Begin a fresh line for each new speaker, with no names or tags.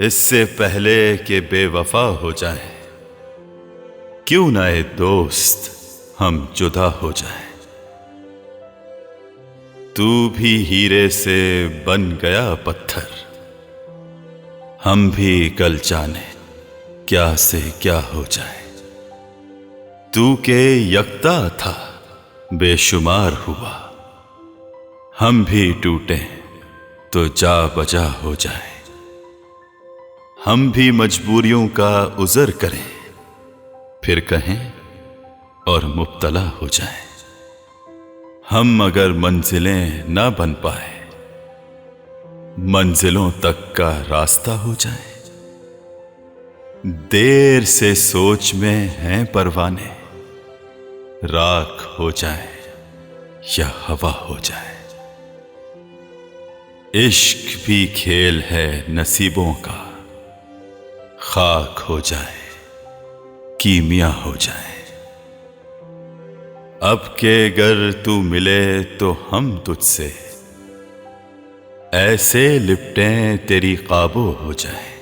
اس سے پہلے کہ بے وفا ہو جائیں، کیوں نہ اے دوست ہم جدا ہو جائیں۔ تو بھی ہیرے سے بن گیا پتھر، ہم بھی کل جانے کیا سے کیا ہو جائیں۔ تو کہ یکتا تھا بے شمار ہوا، ہم بھی ٹوٹیں تو جا بجا ہو جائیں۔ ہم بھی مجبوریوں کا عذر کریں، پھر کہیں اور مبتلا ہو جائیں۔ ہم اگر منزلیں نہ بن پائے، منزلوں تک کا راستہ ہو جائیں۔ دیر سے سوچ میں ہیں پروانے، راکھ ہو جائیں یا ہوا ہو جائیں۔ عشق بھی کھیل ہے نصیبوں کا، خاک ہو جائے کیمیا ہو جائے۔ اب کہ گر تو ملے تو ہم تجھ سے ایسے لپٹیں تیری قابو ہو جائیں۔